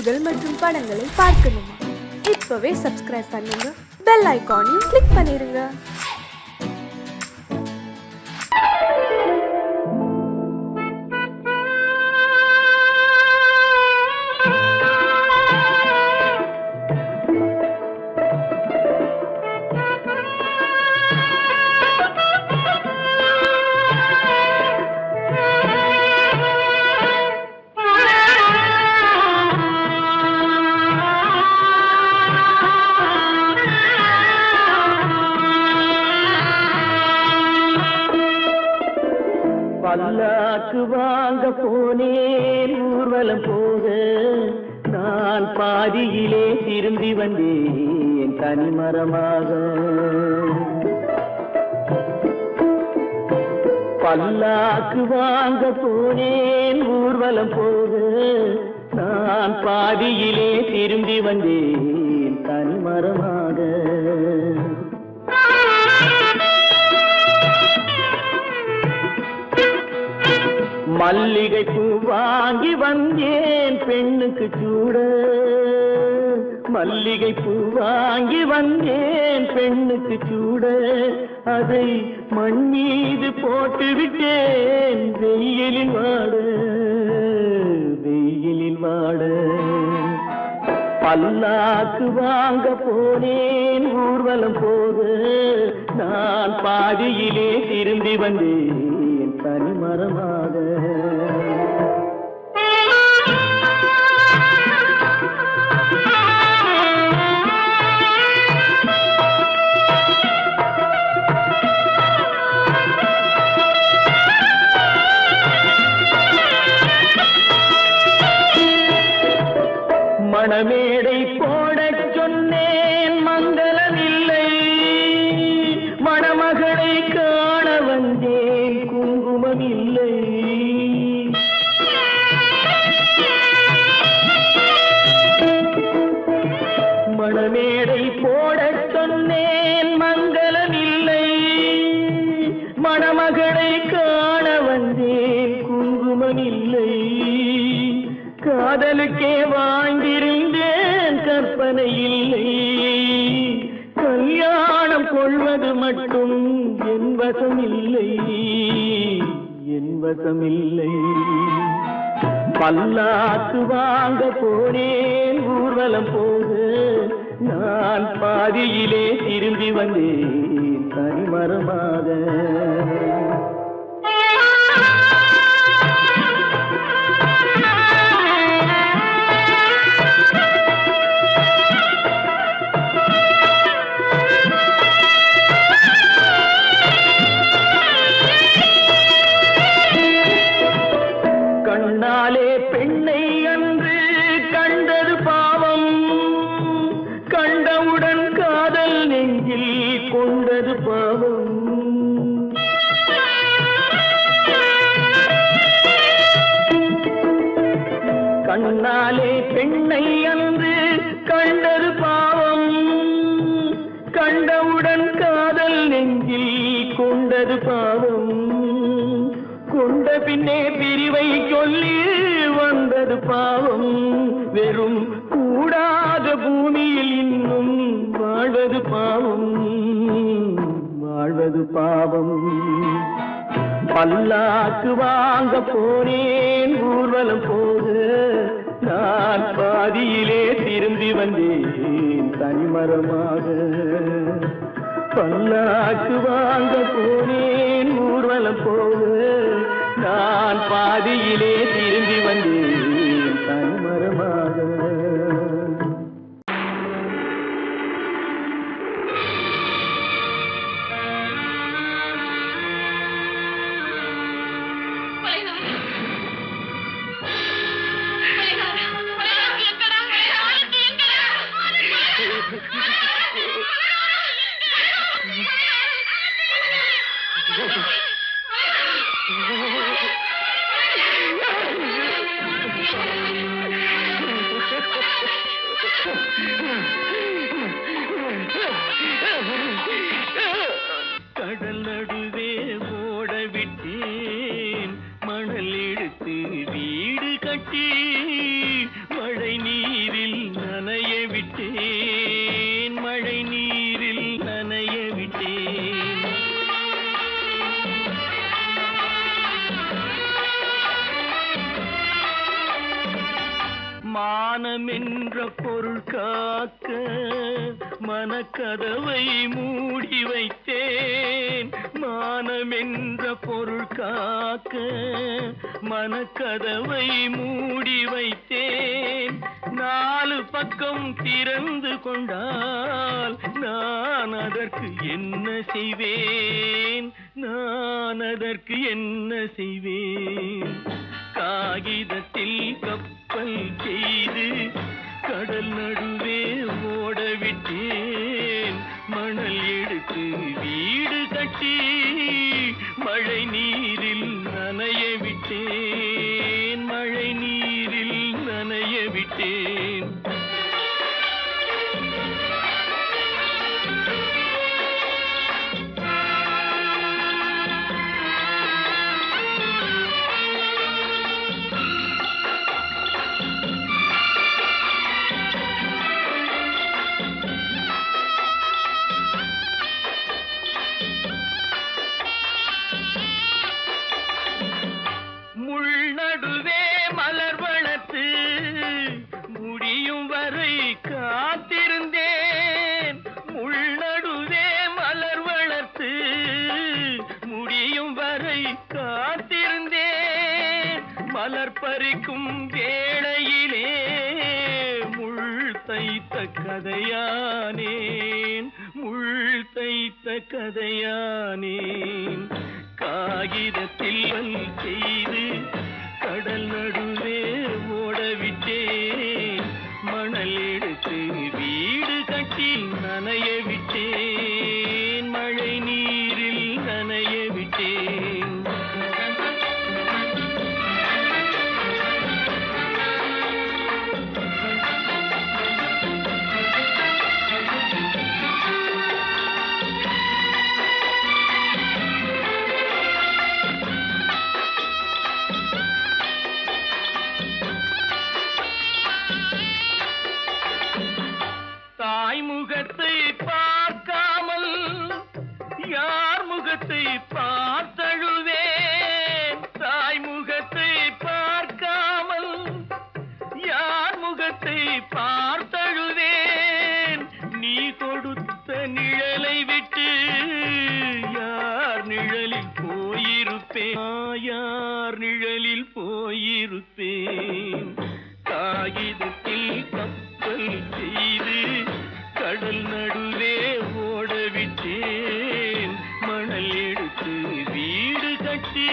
நிகழ்ச்சிகள் மற்றும் படங்களை பார்க்கணுமா? இப்பவே சப்ஸ்கிரைப் பண்ணுங்க, பெல் ஐகானையும் கிளிக் பண்ணிருங்க. பல்லாக்கு வாங்க போனேன் ஊர்வலம் போக, நான் பாதியிலே திரும்பி வந்தேன் தனிமரமாக. பல்லாக்கு வாங்க போனேன் ஊர்வலம் போக, நான் பாதியிலே திரும்பி வந்தேன் தனிமரமாக. மல்லிகை பூ வாங்கி வந்தேன் பெண்ணுக்கு சூட, மல்லிகை பூ வாங்கி வந்தேன் பெண்ணுக்கு சூட, அதை மண் மீது போட்டு விட்டேன் வெயிலில் வாட, வெயிலில் வாட. பல்லாக்கு வாங்க போனேன் ஊர்வலம் போக, நான் பாதியிலே திரும்பி வந்தேன் தனிமரமாக. மணமேடை போடச் சொன்னேன் மங்களமில்லை, மணமகளை காண வந்தேன் குங்குமமில்லை. மணமேடை போடச் சொன்னேன் மங்களமில்லை, மணமகளை காண வந்தேன் குங்குமமில்லை. காதலுக்கே வாழ்ந்திருந்தேன் கற்பனை இல்லை, கல்யாணம் கொள்வது மட்டும் என் வசமில்லை, என் வசமில்லை. பல்லாக்கு வாங்க போனேன் ஊர்வலம் போக, நான் பாதியிலே திரும்பி வந்தேன் தனிமரமாக. கண்ணாலே பெண்ணை அன்று கண்டது பாவம், கண்டவுடன் காதல் நெஞ்சில் கொண்டது பாவம். கண்ணாலே பெண்ணை அன்று கண்டது பாவம், கண்டவுடன் காதல் நெஞ்சில் கொண்டது பாவம். கொண்ட பின்னே பிரிவை சொல்லி வந்தது பாவம், வெறும் கூடாத பூமியில் இன்னும் வாழ்வது பாவம், வாழ்வது பாவம். பல்லாக்கு வாங்க போனேன் ஊர்வலம் போக, நான் பாதியிலே திரும்பி வந்தேன் தனிமரமாக. பல்லாக்கு வாங்க போனேன் ஊர்வலம் போக, நான் பாதியிலே திரும்பி வந்தேன் தனிமரமாக. மானம் என்ற பொருள் காக்க மனக்கதவை மூடி வைத்தேன். மானம் என்ற பொருள் காக்க மனக்கதவை மூடி வைத்தேன். 4 பக்கம் திறந்து கொண்டால் நான் அதற்கு என்ன செய்வேன்? நான் அதற்கு என்ன செய்வேன்? காகிதத்தில் கப்பல் செய்து கடல் நடுவே ஓடவிட்டேன். மணல் எடுத்து வீடு கட்டி மழை நீரில் நனைய விட்டேன். மழை நீரில் நனைய விட்டேன். முள்நடுவே மலர் வளர்த்து முடியும் வரை காத்திருந்தேன். முள்நடுவே மலர் வளர்த்து முடியும் வரை காத்திருந்தேன். மலர் பறிக்கும் வேளையிலே முள் தைத்த கதையானேன். முள் தைத்த கதையானேன். காகிதத்தில் செய்து கடல் நடுவே ஓடவிட்டேன். மணல் எடுத்து வீடு கட்டி நனைய விட்டேன். மழை நீரில் நனைய விட்டேன். தாய் முகத்தை பார்க்காமல் யார் முகத்தை பார்த்தழுவேன். தாய் முகத்தை பார்க்காமல் யார் முகத்தை பார்த்தழுவேன். நீ கொடுத்த நிழலை விட்டு யார் நிழலில் போயிருப்பேன். யார் நிழலில் போயிருப்பேன். காகிதத்தில் கப்பல் செய்து கடல் நடுவே ஓடவிட்டேன். மணல் எடுத்து வீடு கட்டி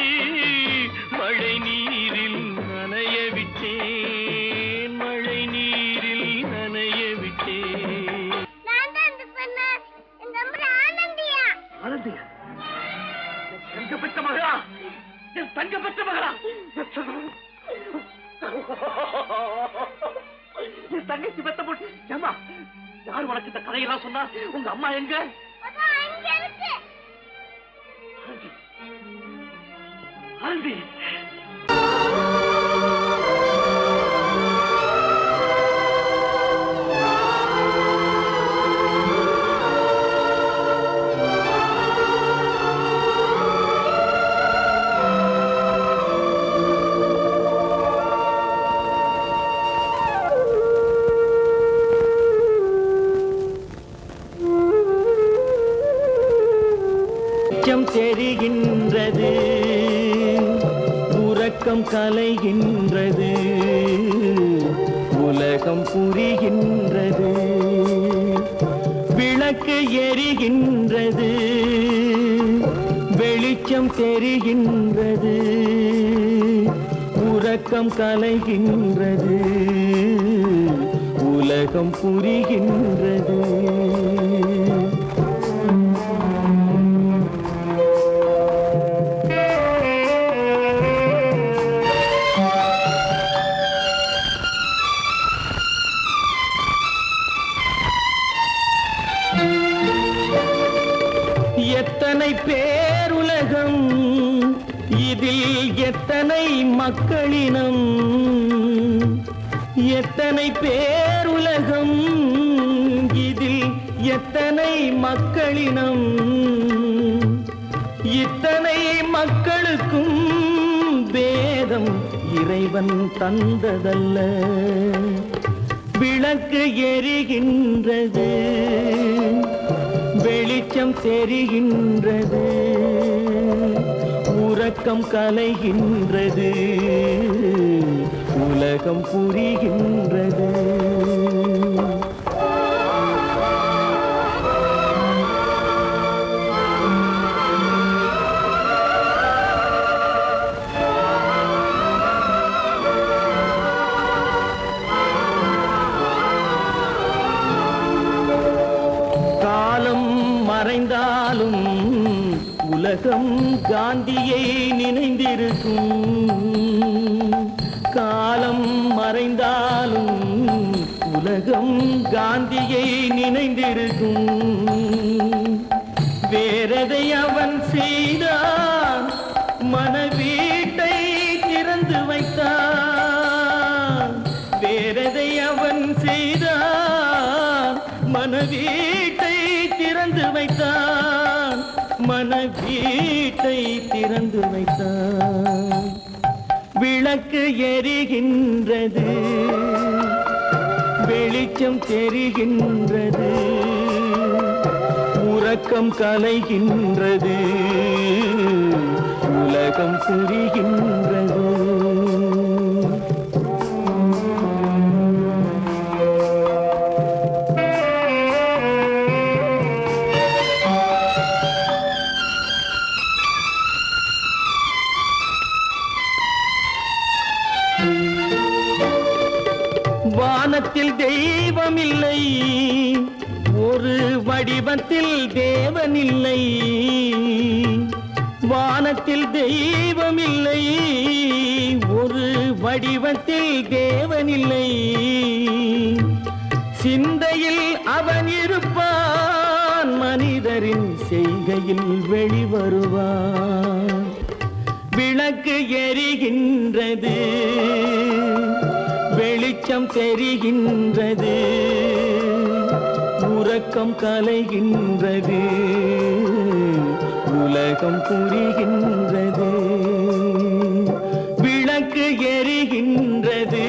மழை நீரில் நனைய விட்டேன். மழை நீரில் நனைய விட்டேன். ஆனந்தியா? தங்க பெற்ற மகளா? என் தங்க பெற்ற மகளா? என் தங்கச்சி பெத்த போட்டு ஏமா யார் உனக்கு இந்த கதையெல்லாம் சொன்னா? உங்க அம்மா எங்க? ஆனந்தி, தெரிகின்றது, உறக்கம் கலைகின்றது, உலகம் புரிகின்றது, விளக்கு எரிகின்றது, வெளிச்சம் தெரிகின்றது, உறக்கம் கலைகின்றது, உலகம் புரிகின்றது. எத்தனை பேருலகம், இதில் எத்தனை மக்களினம், எத்தனை பேருலகம், இதில் எத்தனை மக்களினம், இத்தனை மக்களுக்கும் வேதம் இறைவன் தந்ததல்ல. விளக்கு எரிகின்றது, வெளிச்சம் தெரிகின்றது, உறக்கம் கலைகின்றது, உலகம் புரிகின்றது. காலம் மறைந்தாலும் உலகம் காந்தியை நினைந்திருக்கும். காலம் மறைந்தாலும் உலகம் காந்தியை நினைந்திருக்கும். வேறதை அவன் செய்தான், மனவீட்டை திறந்து வைத்தான். வேறதை அவன் செய்தான், மனவீட்டை திறந்து வைத்தான். மனவீட்டை திறந்து வைத்தான். விளக்கு எரிகின்றது, வெளிச்சம் தெரிகின்றது, உறக்கம் கலைகின்றது, உலகம் புரிகின்றது. வானத்தில் தெய்வமில்லை, ஒரு வடிவத்தில் தேவனில்லை. வானத்தில் தெய்வமில்லை, ஒரு வடிவத்தில் தேவனில்லை. சிந்தையில் அவன் இருப்பான், மனிதரின் செய்கையில் வெளிவருவான். விளக்கு எரிகின்றது, வெளிச்சம் தெரிகின்றது, உறக்கம் கலைகின்றது, உலகம் புரிகின்றது. விளக்கு எரிகின்றது,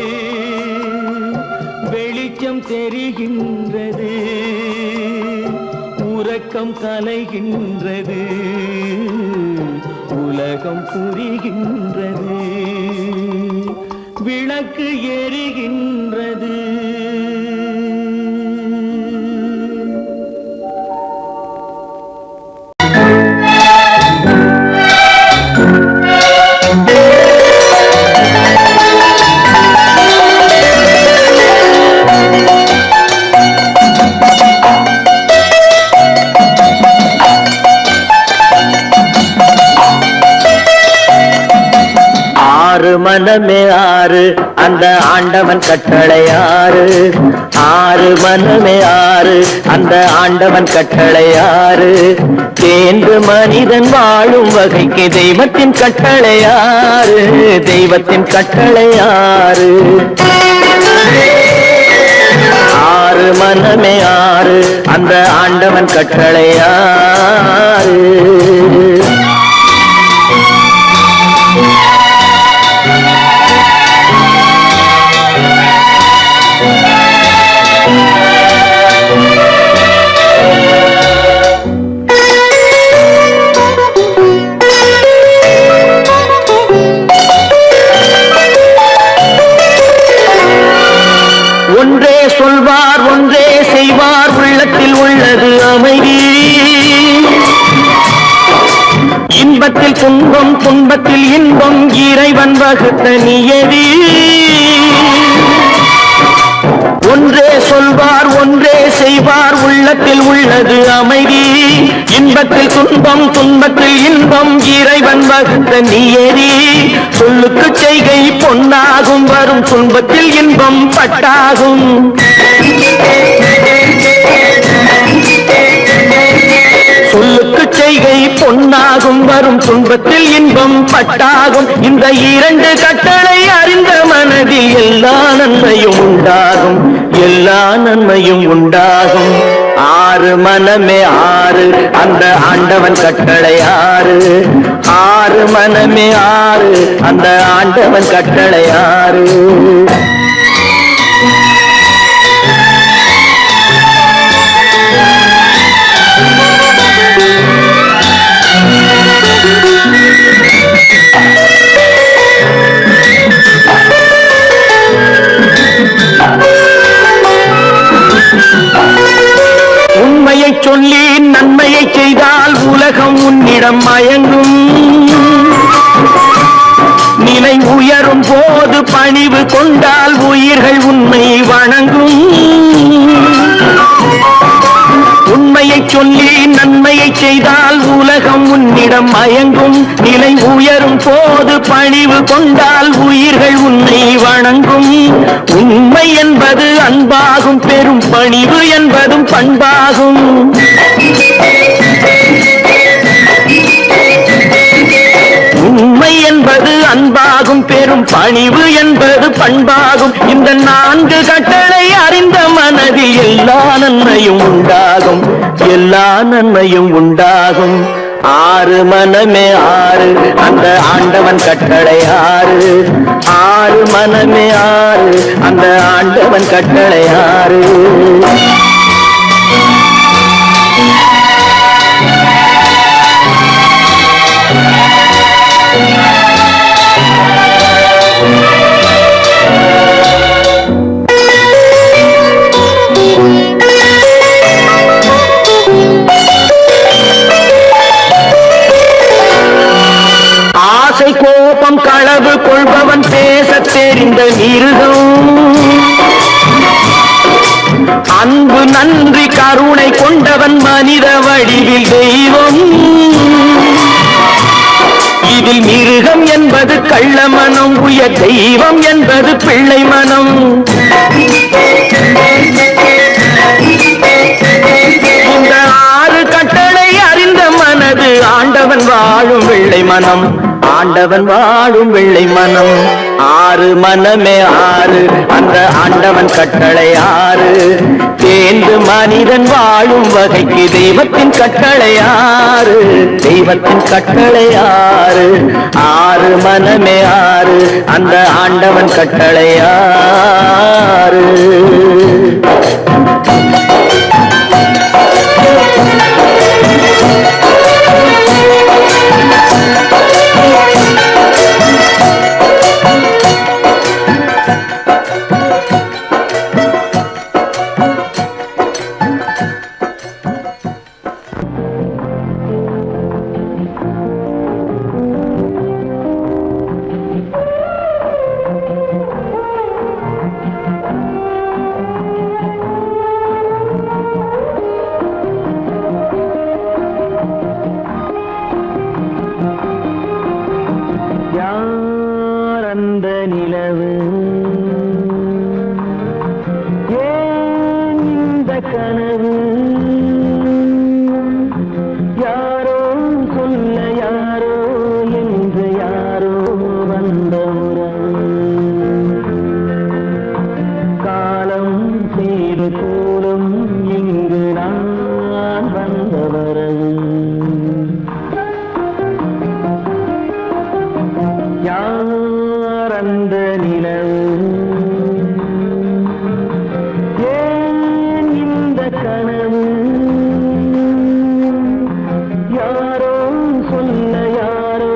வெளிச்சம் தெரிகின்றது, உறக்கம் கலைகின்றது, உலகம் புரிகின்றது. விளக்கு எரிகின்றது. மனமே ஆறு, அந்த ஆண்டவன் கட்டளை ஆறு. ஆறு மனமே ஆறு, அந்த ஆண்டவன் கட்டளை ஆறு. தேர்ந்து மனிதன் வாழும் வகைக்கு தெய்வத்தின் கட்டளை ஆறு. தெய்வத்தின் கட்டளை ஆறு. ஆறு மனமே ஆறு, அந்த ஆண்டவன் கட்டளை ஆறு. ஒன்றே சொல்வார், ஒன்றே செய்வார், உள்ளத்தில் உள்ளது அமைதி. இன்பத்தில் துன்பம், துன்பத்தில் இன்பம், இறைவன் வகுத்த நியதி. ஒன்றே சொல்வார், ஒன்றே செய்வார், உள்ளத்தில் உள்ளது அமைதி. இன்பத்தில் துன்பம், துன்பத்தில் இன்பம், இறைவன் வகுத்த நியதி. சொல்லுக்கு செய்கை பொன்னாகும், வரும் துன்பத்தில் இன்பம் பட்டாகும். சொல்லுக்கு செய்கை பொன்னாகும், வரும் துன்பத்தில் இன்பம் பட்டாகும். இந்த இரண்டு கட்டளை அறிந்த மனதில் எல்லா நன்மையும் உண்டாகும், எல்லா நன்மையும் உண்டாகும். ஆறு மனமே ஆறு அந்த ஆண்டவன் கட்டளை ஆறு. ஆறு மனமே ஆறு அந்த ஆண்டவன் கட்டளை ஆறு. உண்மையை சொல்லி நன்மையை செய்தால் உலகம் உன்னிடம் மயங்கும். நிலை உயரும் போது பணிவு கொண்டால் உயிர்கள் உன்னை வணங்கும். உண்மையை சொல்லி நன்மையை செய்தால் உலகம் உன்னிடம் மயங்கும். நிலை உயரும் போது பணிவு கொண்டால் உயிர்கள் உன்னை வணங்கும். உண்மை என்பது அன்பாகும், பெரும் பணிவு என்பதும் பண்பாகும். உண்மை என்பது அன்பாகும், பெரும் பணிவு என்பது பண்பாகும். இந்த 4 கட்டளை அறிந்த மனதில் எல்லா நன்மையும் உண்டாகும், எல்லா நன்மையும் உண்டாகும். ஆறு மனமே ஆறு அந்த ஆண்டவன் கட்டளை ஆறு. ஆறு மனமே ஆறு அந்த ஆண்டவன் கட்டளை ஆறு. ஆசை கோபம் களவு கொள்பவன் பேசத் தெரிந்த மிருகம். அன்பு நன்றி கருணை கொண்டவன் மனித வடிவில் தெய்வம். இதில் மிருகம் என்பது கள்ள மனம், உயர் தெய்வம் என்பது பிள்ளை மனம். இந்த 6 கட்டளை அறிந்த மனது ஆண்டவன் வாழும் வெள்ளை மனம், ஆண்டவன் வாழும் வெள்ளை மனம். ஆறு மனமே ஆறு அந்த ஆண்டவன் கட்டளை ஆறு. தேர்ந்து மனிதன் வாழும் வகைக்கு தெய்வத்தின் கட்டளை ஆறு, தெய்வத்தின் கட்டளை ஆறு. ஆறு மனமே ஆறு அந்த ஆண்டவன் கட்டளை ஆறு. அந்த நிலவு ஏன் இந்த கனவு? யாரோ சொல்ல யாரோ என்று யாரோ வந்த உறவு. காலம் செய்த கோலம் இங்கு நான் வந்த வரவு. அந்த நிலவு ஏன் இந்த கனவு? யாரோ சொல்ல யாரோ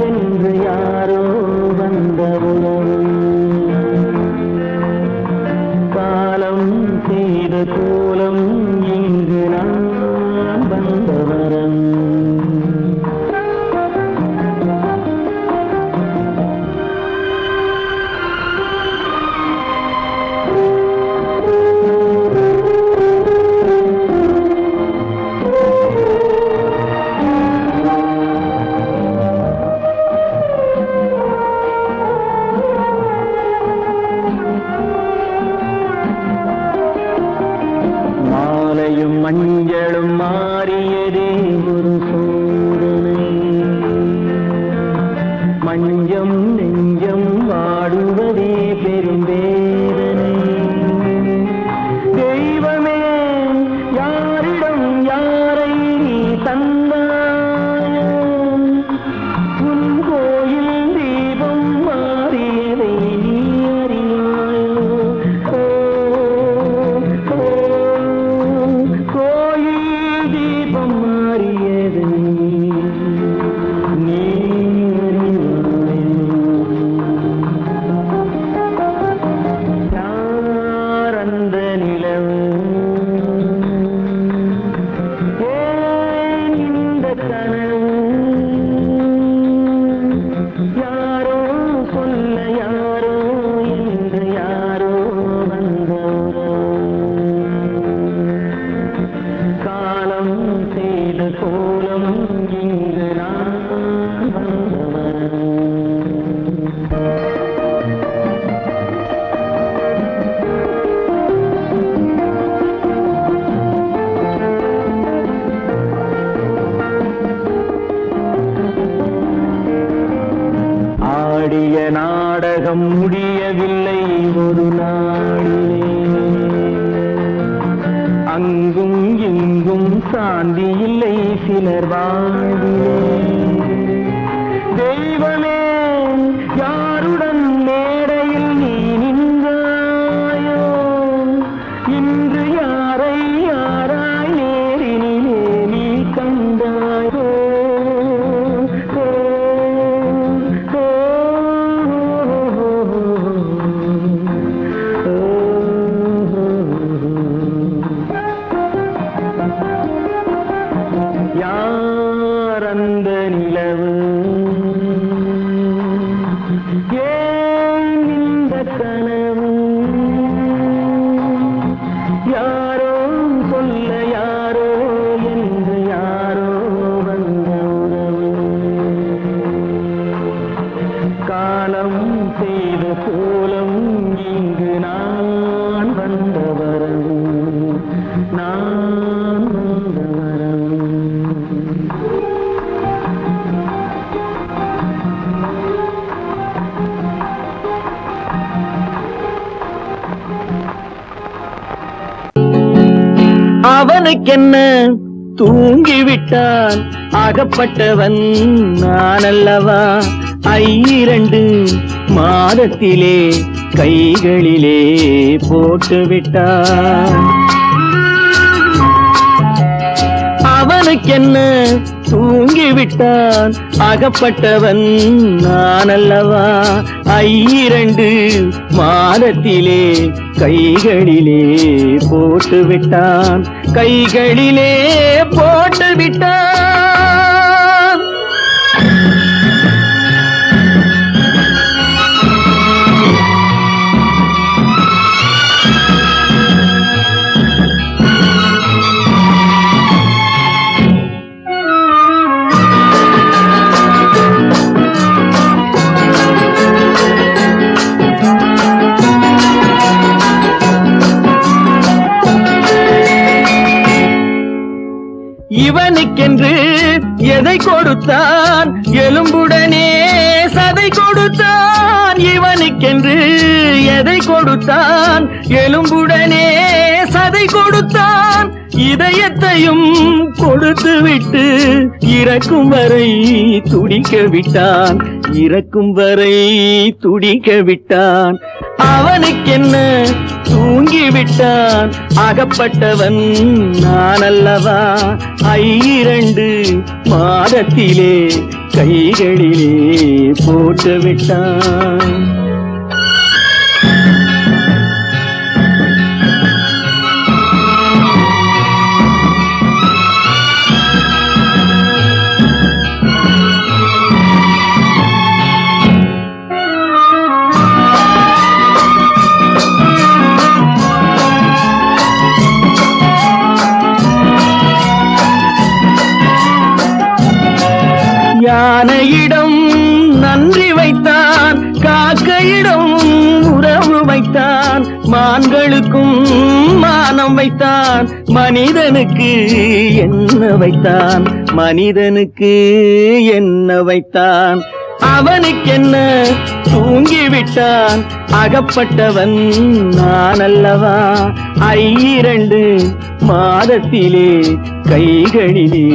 என்று யாரோ வந்த உறவு. காலம் செய்த கோலம் இங்கு நான் வந்த வரவு. சாந்தி இல்லை சிலர் வாழ்விலே. தெய்வமே யாருடன் மேடையில் நீ நின்றாயோ, இன்று யாரை யாராய் நேரினிலே நீ கண்டாயோ. யார் அந்த நிலவு, ஏன் இந்த கனவு, யாரோ சொல்ல யாரோ என்று யாரோ வந்த உறவு. காலம் செய்த கோலம் இங்கு நான் வந்த வரவு, நான் வந்த வரவு. அவனுக்கென்ன தூங்கிவிட்டான், அகப்பட்டவன் நான் அல்லவா. 2 மாதத்திலே கைகளிலே போட்டுவிட்டான். அவனுக்கென்ன தூங்கிவிட்டான், அகப்பட்டவன் நான் அல்லவா. 2 மாதத்திலே கைகளிலே போட்டுவிட்டான், கைகளிலே போட்டுவிட்டான். இவனுக்கென்று எதை கொடுத்தான், எலும்புடனே சதை கொடுத்தான். இவனுக்கென்று எதை கொடுத்தான், எலும்புடனே சதை கொடுத்தான். இதயத்தையும் கொடுத்து விட்டு இறக்கும் வரை துடிக்க விட்டான், இறக்கும் வரை துடிக்க விட்டான். அவனுக்கென்ன தூங்கிவிட்டான், அகப்பட்டவன் நான் அல்லவா. 2 மாதத்திலே கைகளிலே போட்டுவிட்டான். யானையிடம் நன்றி வைத்தான், காக்கையிடம் உறவு வைத்தான். மான்களுக்கும் மானம் வைத்தான், மனிதனுக்கு என்ன வைத்தான், மனிதனுக்கு என்ன வைத்தான். அவனுக்கென்ன தூங்கிவிட்டான், அகப்பட்டவன் நான் அல்லவா. 2 மாதத்திலே கைகளிலே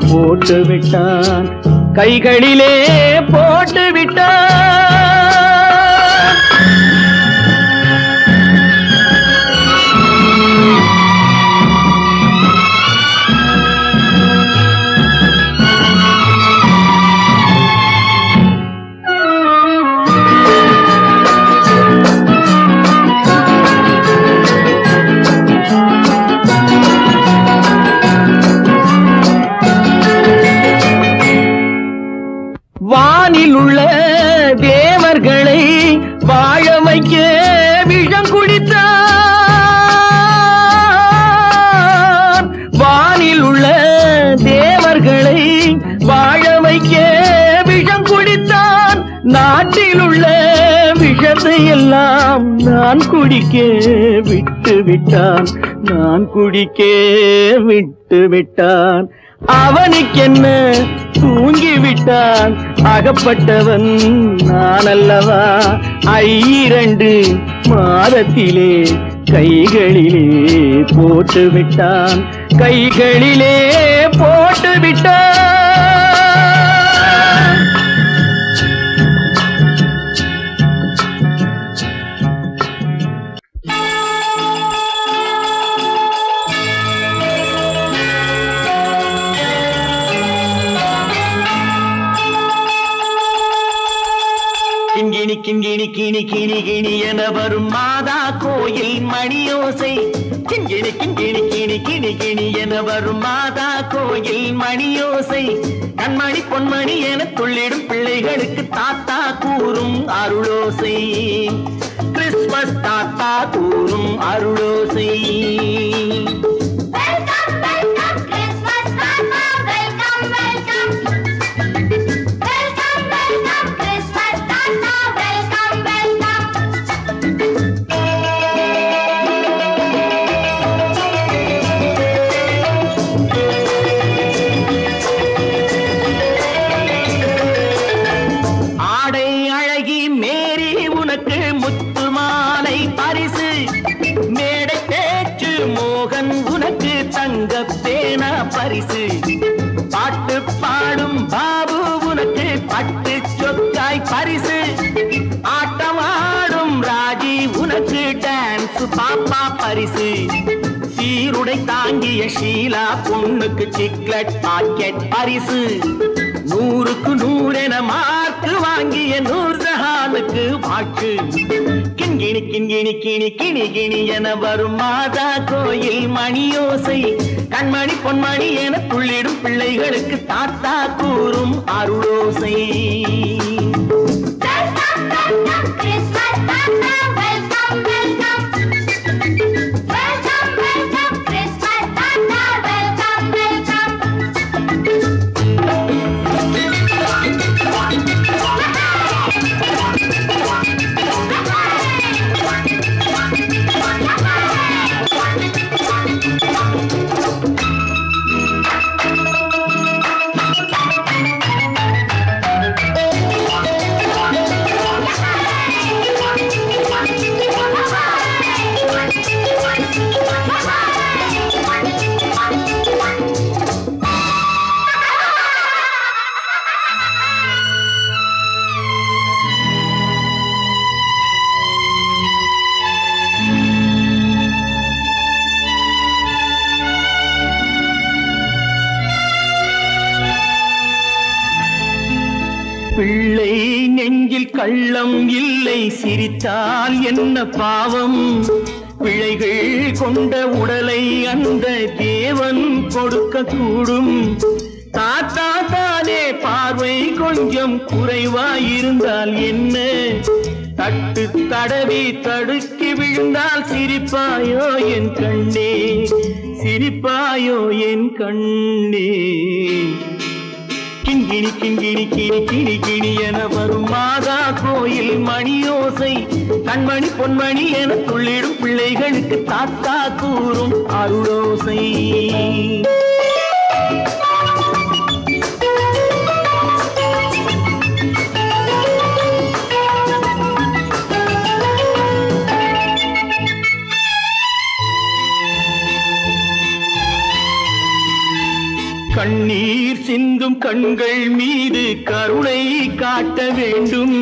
போட்டுவிட்டான், கைகளிலே போட்டுவிட்டான். வானில் உள்ள தேவர்களை வாழ வைக்க விஷம் குடித்தான். வானில் உள்ள தேவர்களை வாழ வைக்க விஷம் குடித்தான். நாட்டில் உள்ள விஷத்தை எல்லாம் நான் குடிக்க விட்டு விட்டான், நான் குடிக்க விட்டு விட்டான். அவனுக்கென்ன தூங்கிவிட்டான், அகப்பட்டவன் நான் அல்லவா. 2 மாதத்திலே கைகளிலே போட்டு விட்டான், கைகளிலே போட்டு விட்டான். கிண்கிணி கிண்கிணி கிணி கிணி கிணி என வரும் மாதா கோயில் மணியோசை. கிண்கிணி கிண்கிணி கிணி கிணி கிணி என வரும் மாதா கோயில் மணியோசை. கண்மணி பொன்மணி என துள்ளிடும் பிள்ளைகளுக்கு தாத்தா கூறும் அருளோசை. கிறிஸ்மஸ் தாத்தா கூறும் அருளோசை. பரிசு பாட்டு பாடும் பாபு உனக்கு பட்டு சொக்காய் பரிசு. ஆட்டம் ஆடும் ராஜி உனக்கு டான்ஸ் பாப்பா பரிசு. சீருடை தாங்கிய ஷீலா பொண்ணுக்கு சிக்லெட் பாக்கெட் பரிசு. 100க்கு 100 என மார்க்கு வாங்கிய நூர்ஜஹானுக்கு வாக்கு. கிண்கிணி கிண்கிணி கிணி கிணி கிணி என வரும் மாதா கோயில் மணியோசை. கண்மணி பொன்மணி என துள்ளிடும் பிள்ளைகளுக்கு தாத்தா கூறும் அருளோசை. பிள்ளை நெஞ்சில் கள்ளம் இல்லை, சிரித்தால் என்ன பாவம். பிழைகள் கொண்ட உடலை அந்த தேவன் கொடுக்க கூடும். தாத்தா தானே பார்வை கொஞ்சம் குறைவாயிருந்தால் என்ன? தட்டு தடவி தடுக்கி விழுந்தால் சிரிப்பாயோ என் கண்ணே, சிரிப்பாயோ என் கண்ணே. கிண்கிணி கிண்கிணி கிணி கிணி கிணி என வரும் மாதா கோயில் மணியோசை. கண்மணி பொன்மணி என துள்ளிடும் பிள்ளைகளுக்கு தாத்தா கூறும் அருளோசை. கண்ணீர் சிந்தும் கண்கள் மீது கருணை காட்ட வேண்டும்.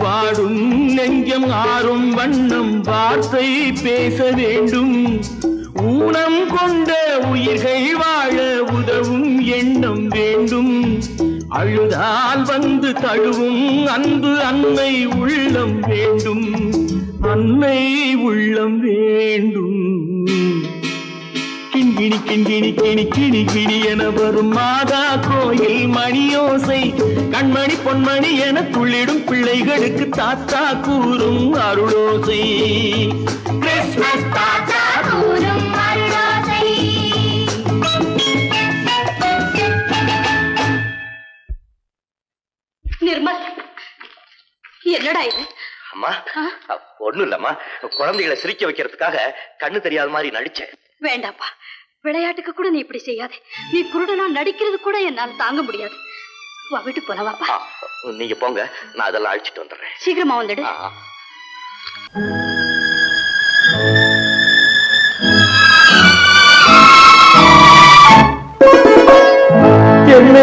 வாடும் நெஞ்சம் ஆறும் வண்ணம் வார்த்தை பேச வேண்டும். ஊனம் கொண்ட உயிர்கள் வாழ உதவும் எண்ணம் வேண்டும். அழுதால் வந்து தழுவும் அன்பு அன்னை உள்ளம் வேண்டும், அன்னை உள்ளம் வேண்டும். கிண்கிணி கிண்கிணி கிணி கிணி கிணி என வரும் மாதா கோயில் மணியோசை. கண்மணி பொன்மணி என துள்ளிடும் பிள்ளைகளுக்கு தாத்தா கூறும் அருளோசை. கிறிஸ்மஸ் தாத்தா கூறும் அருளோசை. நிர்மல், என்னடா இது? அம்மா, ஒண்ணும் இல்லம்மா, குழந்தைகளை சிரிக்க வைக்கிறதுக்காக கண்ணு தெரியாத மாதிரி நடிச்சேன். வேண்டாப்பா, விளையாட்டுக்கு கூட நீ இப்படி செய்யாதே. நீ குருடனா நடிக்கிறது கூட என்னால் தாங்க முடியாது. வா, வீட்டு போலவாப்பா. நீங்க போங்க, நான் அதெல்லாம் அழிச்சிட்டு வந்துடுறேன். சீக்கிரமா வந்துடு.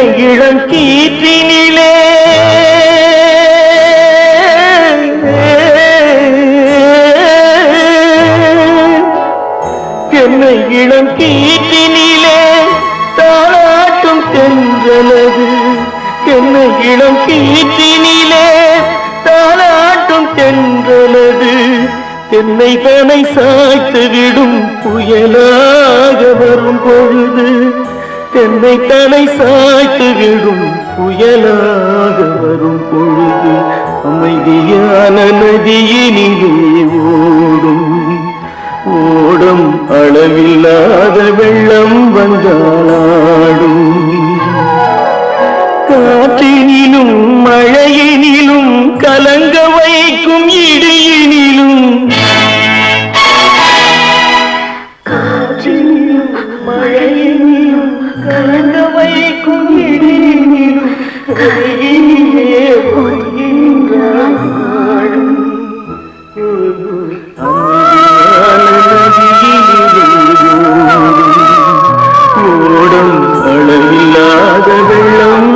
என்னை இளம் கீற்றினிலே என்னை இளம் கீற்றினிலே தாளாட்டும் தென்றலது என்னை இளம் கீற்றினிலே தாளாட்டும் தென்றலது என்னை தனை சாய்த்து விடும் புயலாக வரும் பொழுது என்னை தனை சாய்த்து விடும் புயலாக வரும் பொழுது அமைதியான நதியினிலே ஓடும் ஓடும் அளவில்லாத வெள்ளம் வந்தாடும் காற்றினிலும் மழையினிலும் கலங்க வைக்கும் இடியினிலும் காற்றினிலும் மழையினிலும் கலங்க வைக்கும் இடியினிலும் கையினிலே போகின்றான் ஓடும் அளவில்லாத வெள்ளம்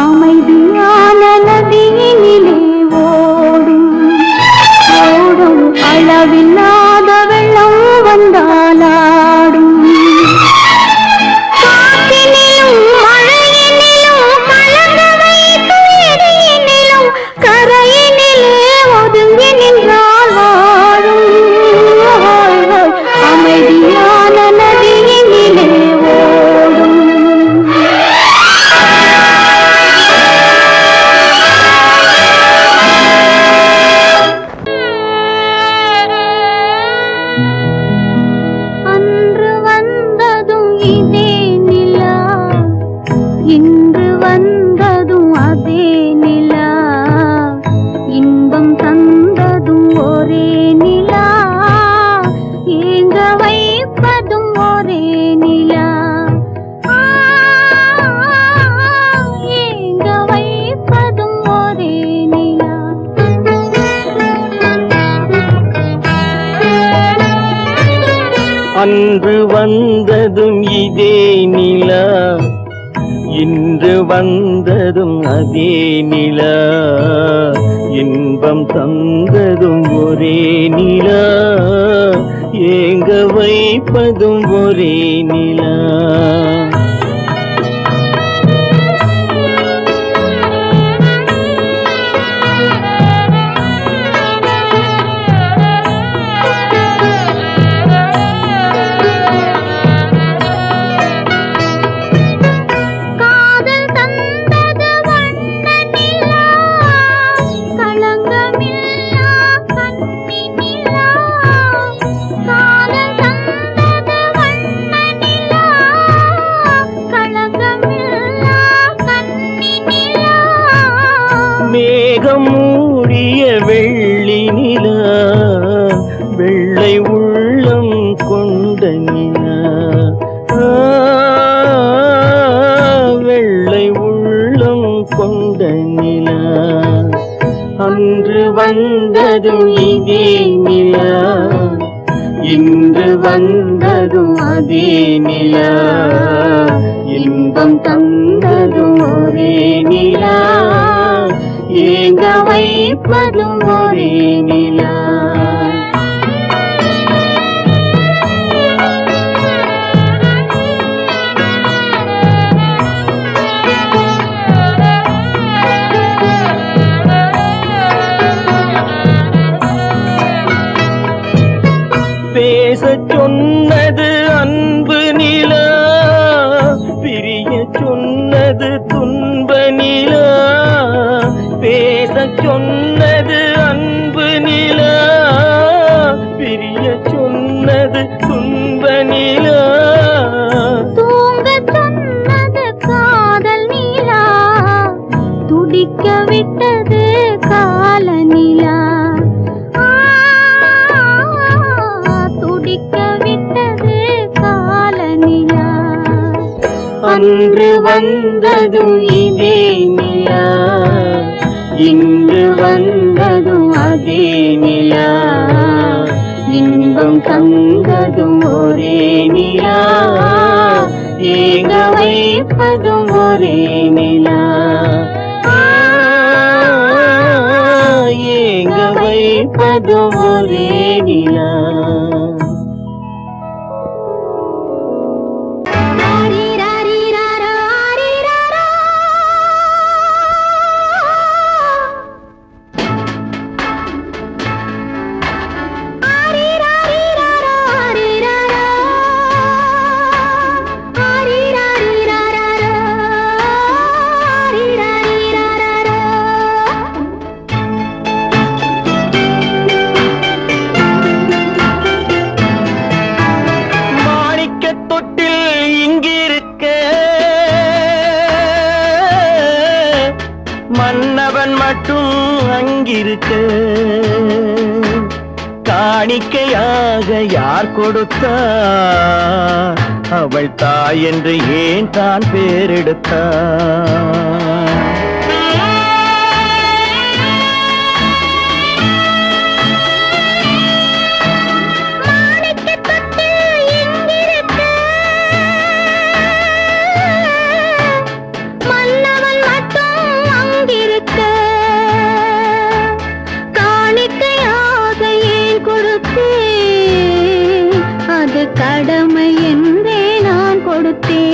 அமைதியான நதியினிலே ஓடும் அளவில்லாத வெள்ளம் வந்தாலாடும் காற்றினிலும் மழையினிலும் கலங்க வைக்கும் இடியினிலும் கரையினிலே ஒதுங்கி நின்றால் வாழும் அமைதியான நதியினிலே ஓடும் இன்று வந்ததும் அதே நிலா இன்பம் தந்ததும் ஒரே நிலா ஏங்க வைப்பதும் ஒரே நிலா ஏங்க வைப்பதும் ஒரே நிலா அன்று வந்ததும் இதே நிலா இன்று வந்ததும் அதே நிலா இன்பம் தந்ததும் ஒரே நிலா ஏங்க வைப்பதும் ஒரே நிலா மேகம் மூடிய வெள்ளி நிலா வெள்ளை உள்ளம் கொண்ட நிலா வெள்ளை உள்ளம் கொண்ட நிலா அன்று வந்ததும் இதே நிலா இன்று வந்ததும் அதே நிலா இன்பம் தந்ததும் ஒரே நிலா ஏங்க வைப்பதும் ஒரே நிலா அன்று வந்ததும் இதே நிலா, இன்று வந்ததும் அதே நிலா, இன்பம் தந்ததும் ஒரே நிலா, ஏங்க வைப்பதும் ஒரே நிலா, ஏங்க வைப்பதும் ஒரே நிலா. மன்னவன் மட்டும் அங்கிருக்க, காணிக்கையாக யார் கொடுத்தா, அவள் தாய் என்று ஏன் தான் பேரெடுத்தா. கடமை என்றே நான் கொடுத்தேன்.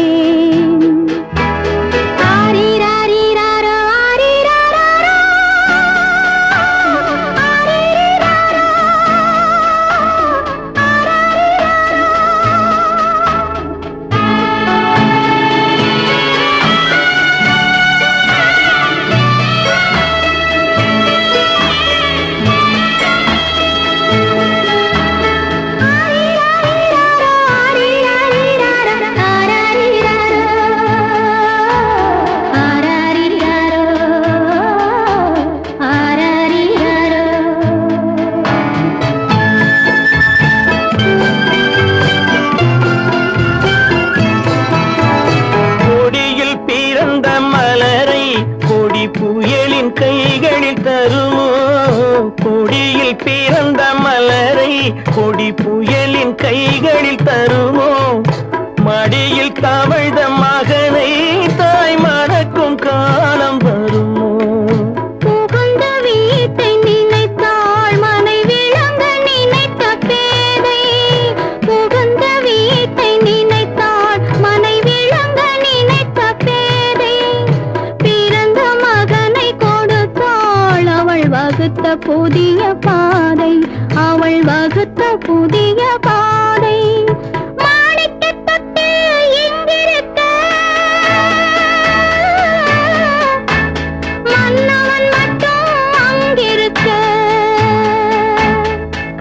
புயலின் கைகளில் தருமோ, கொடியில் பிறந்த மலரை கொடி புயலின் கைகளில் தருமோ, மடியில் தவழ்ந்த மகனை தாய் மறக்கும் காலம் வருமோ. புகுந்த வீட்டை நினைத்தாள் மனை விளங்க நினைத்த பேதை, புகுந்த வீட்டை நினைத்தாள் மனை விளங்க நினைத்த பேதை, பிறந்த மகனை கொடுத்தாள் அவள் வகுத்த புதிய பாதை, அவள் வகுத்த புதிய பாதை.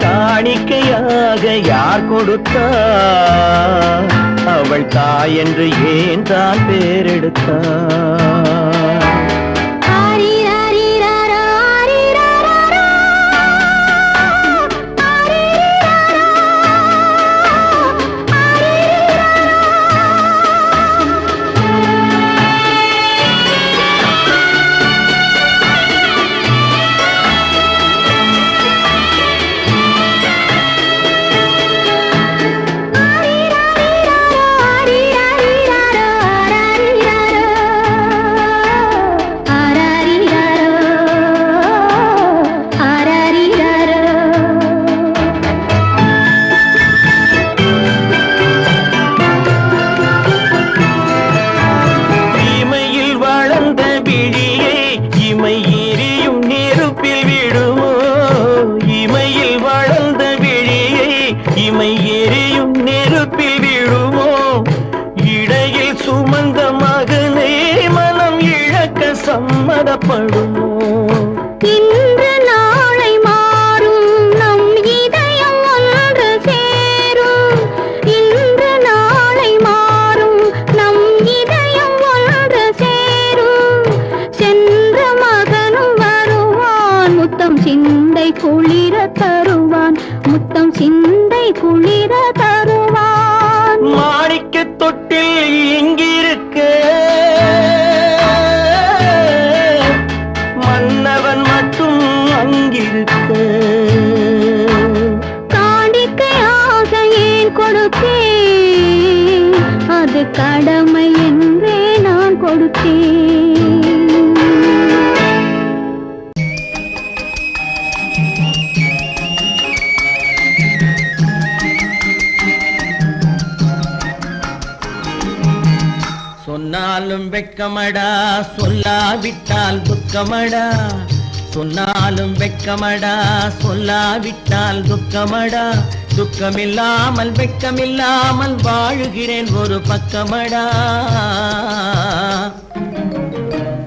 காணிக்கையாக யார் கொடுத்தா, அவள் தாய் என்று ஏன் தான் பேரெடுத்தா. இமை எரியும் நெருப்பில் விழுமோ, இடையில் சுமந்த மகனை மனம் இழக்க சம்மதப்படுமோ. இன்று நாளை மாறும் நம் இதயம் ஒன்று சேரும், இன்று நாளை மாறும் நம் இதயம் ஒன்று சேரும். சென்ற மகனும் வருவான், முத்தம் சிந்தை குளிர தருவான், முத்தம் சிந்தை குளிர தருவான். மாணிக்க தொட்டில் இங்கிருக்க, கடமை என்றே நான் கொடுத்தேன். சொன்னாலும் வெட்கமடா சொல்லாவிட்டால் துக்கமடா, சொன்னாலும் வெட்கமடா சொல்லாவிட்டால் துக்கமடா, துக்கமில்லாமல் வெட்கமில்லாமல் வாழுகிறேன் ஒரு பக்கமடா.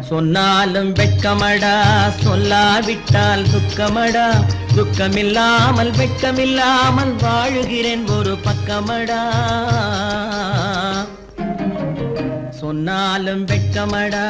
சொன்னாலும் வெட்கமடா சொல்லாவிட்டால் துக்கமடா, துக்கமில்லாமல் வெட்கமில்லாமல் வாழுகிறேன் ஒரு பக்கமடா. சொன்னாலும் வெட்கமடா.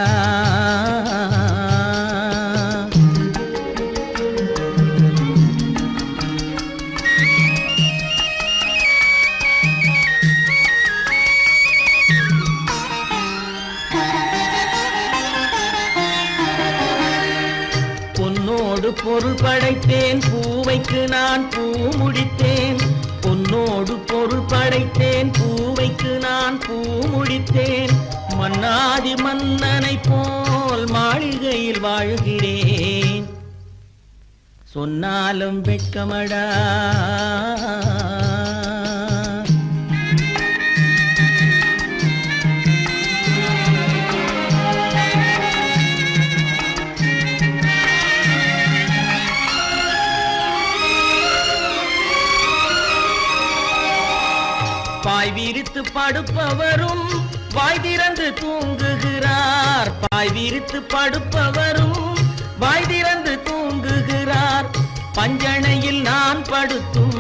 பொன்னோடு பொருள் படைத்தேன், பூவைக்கு நான் பூ முடித்தேன். பொன்னோடு பொருள் படைத்தேன், பூவைக்கு நான் பூ முடித்தேன். மன்னாதி மன்னனை போல் மாளிகையில் வாழ்கிறேன். சொன்னாலும் வெட்கமடா. பாய் விரித்து படுப்பவரும் வாய் திறந்து தூங்குகிறார். பாய் விரித்து படுப்பவரும் வாய் திறந்து தூங்குகிறார். பஞ்சணையில் நான் படுத்தும்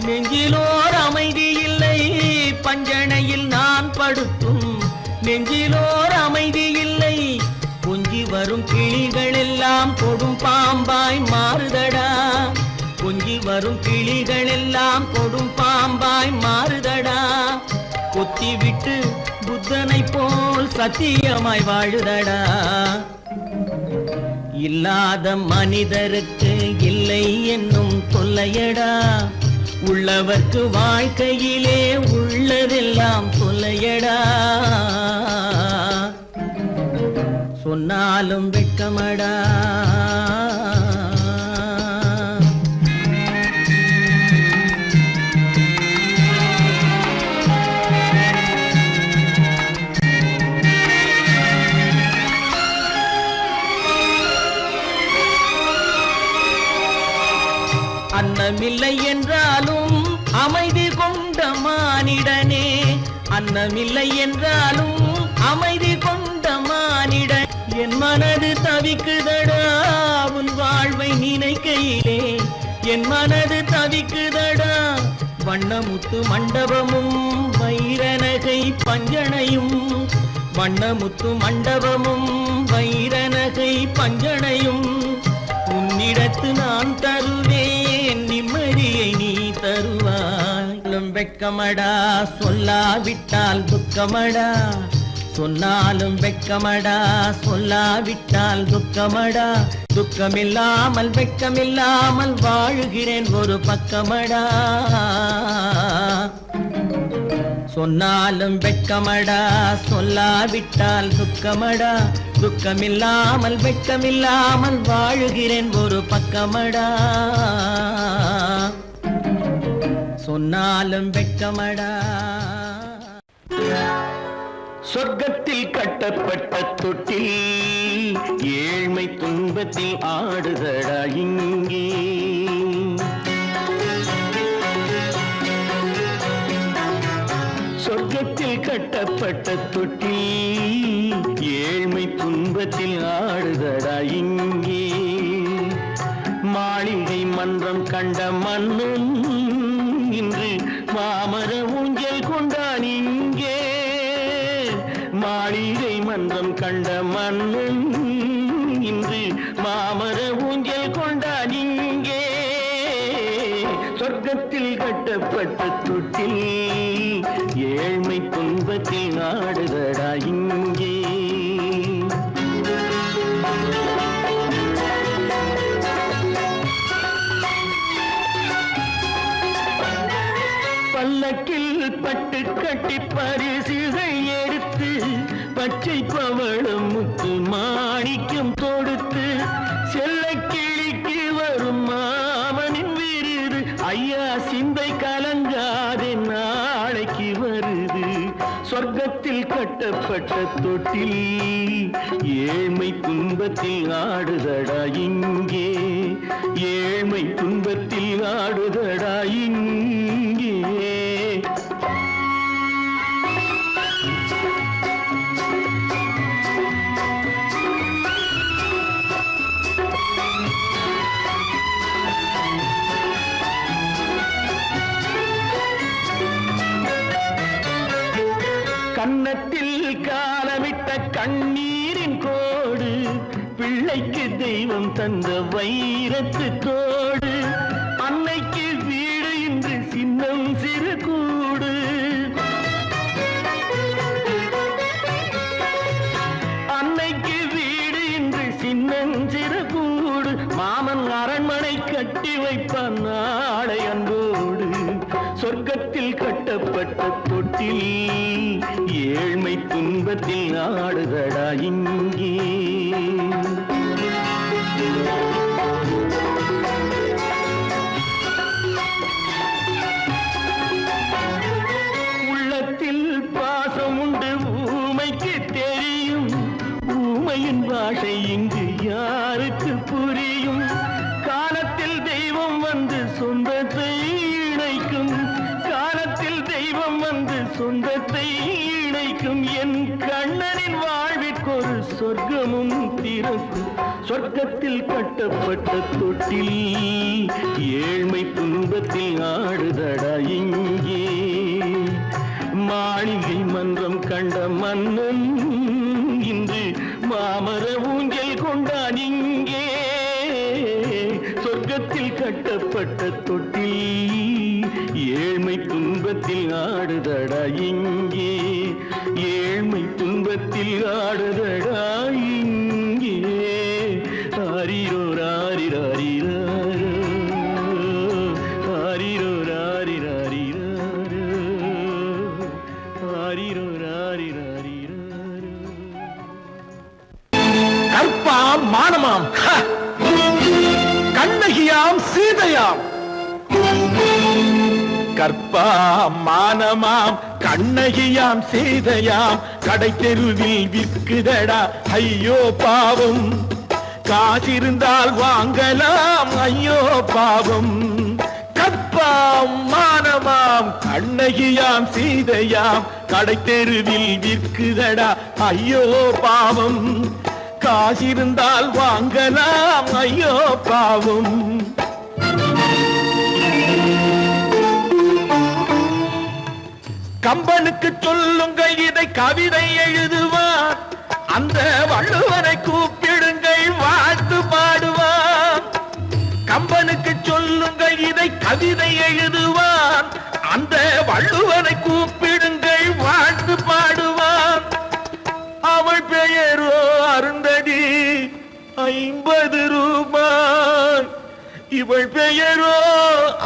நெஞ்சிலோர் அமைதி இல்லை. பஞ்சணையில் நான் படுத்தும் நெஞ்சிலோர் அமைதி இல்லை. கொஞ்சி வரும் கிளிகள் எல்லாம் கொடும் பாம்பாய் மாறுதடா. கொஞ்சி வரும் கிளிகள் எல்லாம் கொடும் பாம்பாய் மாறுதடா. கொத்தி விட்டு புத்தனை போல் சத்தியமாய் வாழுதடா. இல்லாத மனிதருக்கு இல்லை என்னும் தொல்லையடா. உள்ளவர்க்கு வாழ்க்கையிலே உள்ளதெல்லாம் தொல்லையடா. சொன்னாலும் வெட்கமடா. அன்னமில்லை என்றாலும் அமைதி கொண்ட மானிடனே. அன்னமில்லை என்றாலும் அமைதி கொண்ட மானிடன். என் மனது தவிக்குதடா உன் வாழ்வை நினைக்கையிலே. என் மனது தவிக்குதடா. வண்ணமுத்து மண்டபமும் வைரநகை பஞ்சனையும். வண்ணமுத்து மண்டபமும் வைரநகை பஞ்சனையும். உன்னிடத்து நான் தருவேன், நிம்மதியை நீ தருவாய். வெட்கமடா சொல்லாவிட்டால் துக்கமடா. சொன்னாலும் வெட்கமடா சொல்லாவிட்டால் துக்கமடா. துக்கமில்லாமல் வெட்கமில்லாமல் வாழுகிறேன் ஒரு பக்கமடா. சொன்னாலும் வெட்கமடா சொல்லாவிட்டால் துக்கமடா. துக்கமில்லாமல் வெட்கமில்லாமல் வாழுகிறேன் ஒரு பக்கமடா. சொன்னாலும் வெட்கமடா. சொர்க்கத்தில் கட்டப்பட்ட தொட்டில் ஏழ்மை துன்பத்தில் ஆடுதடா இங்கே. சொர்க்கத்தில் கட்டப்பட்ட தொட்டில் ஏழ்மை துன்பத்தில் ஆடுதடா இங்கே. மாளிகை மன்றம் கண்ட மன்னும் இன்று மாமர ஊஞ்சல் கொண்டான் இங்கே. மாளிகை மன்றம் கண்ட மன்னும் இன்று மாமர ஊஞ்சல் கொண்டான் இங்கே. சொர்க்கத்தில் கட்டப்பட்ட தொட்டில் ஏழ்மை துன்பத்தில் ஆடுதடா இங்கே. பல்லக்கில் பட்டு கட்டி பரிசுகள் எடுத்து பச்சை பவளம் முத்து மாணிக்கம் தொடுத்து செல்ல கிளிக்கு வரும் மாமனின் விருது ஐயா சிந்தை கலங்காதே நாளைக்கு வருது சொர்க்கத்தில் கட்டப்பட்ட தொட்டில் ஏழ்மை துன்பத்தில் ஆடுதடா இங்கே ஏழ்மை துன்பத்தில் ஆடுதடா இங்கே கன்னத்தில் காலமிட்ட கண்ணீரின் கோடு பிள்ளைக்கு தெய்வம் தந்த வைரத்து தோடு அன்னைக்கு வீடு இன்று சின்னம் சிறு கூடு அன்னைக்கு வீடு இன்று சின்னம் சிறு கூடு மாமன் அரண்மனை கட்டி வைப்பான் நாளை அன்போடு சொர்க்கத்தில் கட்டப்பட்ட தொட்டில் ஏழ்மை துன்பத்தில் ஆடுதடா இங்கே உள்ளத்தில் பாசம் உண்டு ஊமைக்கு தெரியும் ஊமையின் பாஷை இங்கு யாருக்கு புரியும் காலத்தில் தெய்வம் வந்து சொந்தத்தை இணைக்கும் காலத்தில் தெய்வம் வந்து சொந்தத்தை இணைக்கும் என் கண்ணனின் வாழ்விற்கொரு சொர்க்கமும் திறக்கும் சொர்க்கத்தில் கட்டப்பட்ட தொட்டில் ஏழ்மை துன்பத்தில் ஆடுதடா இங்கே மாளிகை மன்றம் கண்ட மன்னன் இன்று மாமர ஊஞ்சல் கொண்டான் இங்கே சொர்க்கத்தில் கட்டப்பட்ட தொட்டில் ஏழ்மை துன்பத்தில் ஆடுதடா இங்கே ஏழ்மை துன்பத்தில் ஆடுதடா இங்கே ஆரிரோ ராரிராரிரோ ஆரிரோ ராரிராரிரோ ஆரிரோ ராரிராரிரோ கற்பாம் மானமாம் கண்ணகியாம் சீதையாம் கற்பாம் மானமாம் கண்ணகியாம் சீதையாம் கடை தெருவில் விற்குதடா ஐயோ பாவம் காசிருந்தால் வாங்கலாம் ஐயோ பாவம் கற்பாம் மானமாம் கண்ணகியாம் சீதையாம் கடை தெருவில் விற்குதடா ஐயோ பாவம் காசிருந்தால் வாங்கலாம் ஐயோ பாவம் கம்பனுக்கு சொல்லுங்கள் இதை கவிதை எழுதுவார் அந்த வள்ளுவனை கூப்பிடுங்கள் வாழ்த்து பாடுவார் கம்பனுக்கு சொல்லுங்கள் இதை கவிதை எழுதுவார் அந்த வள்ளுவனை கூப்பிடுங்கள் வாழ்த்து பாடுவார் அவள் பெயரோ அருந்ததி 50 ரூபாய் இவள் பெயரோ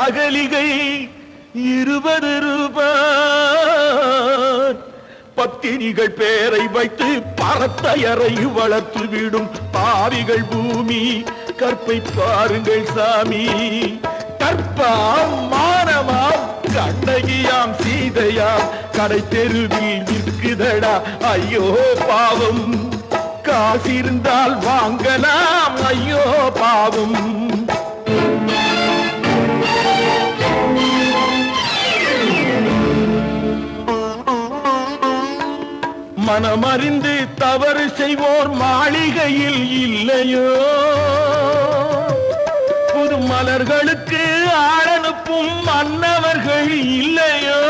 அகலிகை 20 ரூபாய் பத்தினிகள் பேரை வைத்து பரத்தையறை வளர்த்து விடும் பாவிகள் பூமி கற்பை பாருங்கள் சாமி கற்பாம் மானமாம் கண்ணகியாம் சீதையாம் கடை தெருவில் விற்குதடா ஐயோ பாவம் காசிருந்தால் வாங்கலாம் ஐயோ பாவம் மனமறிந்து தவறு செய்வோர் மாளிகையில் இல்லையோ புது மலர்களுக்கு ஆளனுப்பும் மன்னவர்கள் இல்லையோ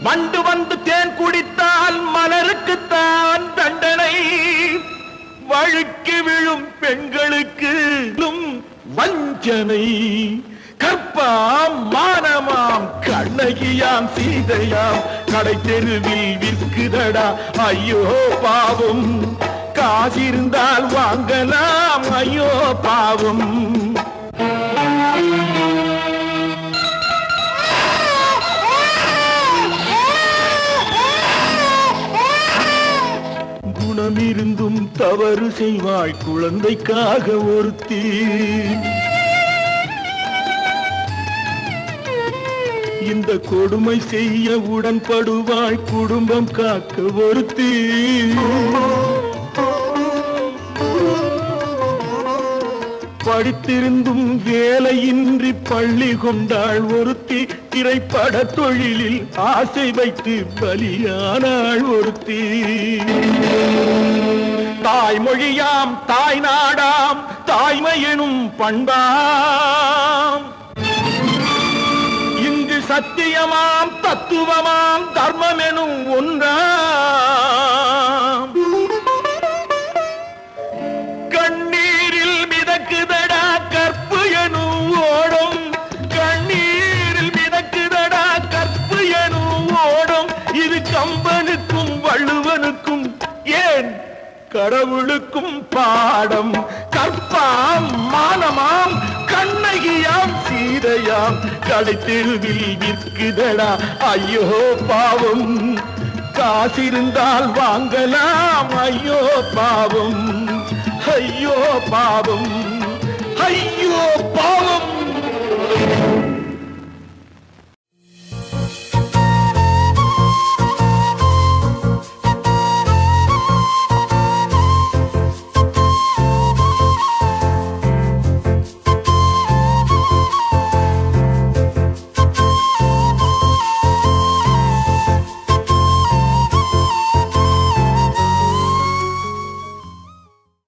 வண்டு வந்து தேன் குடித்தால் மலருக்குத்தான் தண்டனை வழுக்கி விழும் பெண்களுக்கு வஞ்சனை கற்பாம் மானமாம் கண்ணகியாம் சீதையாம் கடை தெருவில் விற்குதடா ஐயோ பாவம் காசிருந்தால் வாங்கலாம் ஐயோ பாவம். குணமிருந்தும் தவறு செய்வாய் குழந்தைக்காக ஒருத்தி. இந்த கொடுமை செய்ய உடன்படுவாய் குடும்பம் காக்க ஒருத்தி. படித்திருந்தும் வேலையின்றி பள்ளி கொண்டாள் ஒருத்தி. திரைப்பட தொழிலில் ஆசை வைத்து பலியானாள் ஒருத்தி. தாய்மொழியாம் தாய் நாடாம் தாய்மையெனும் பண்பாம். இங்கு சத்தியமாம் தத்துவமாம் தர்மமெனும் ஒன்றாம். கண்ணீரில் மிதக்குதடா கற்பு எனும் ஓடும். கண்ணீரில் மிதக்குதடா கற்பு எனும் ஓடும். இது கம்பனுக்கும் வள்ளுவனுக்கும் ஏன் கடவுளுக்கும் பாடம். கற்பாம் மானமாம் கண்ணகியாம் சீதையாம் கடைத்தெருவில் விற்குதடா ஐயோ பாவம். காசிருந்தால் வாங்கலாம் ஐயோ பாவம். ஐயோ பாவம். ஐயோ பாவம்.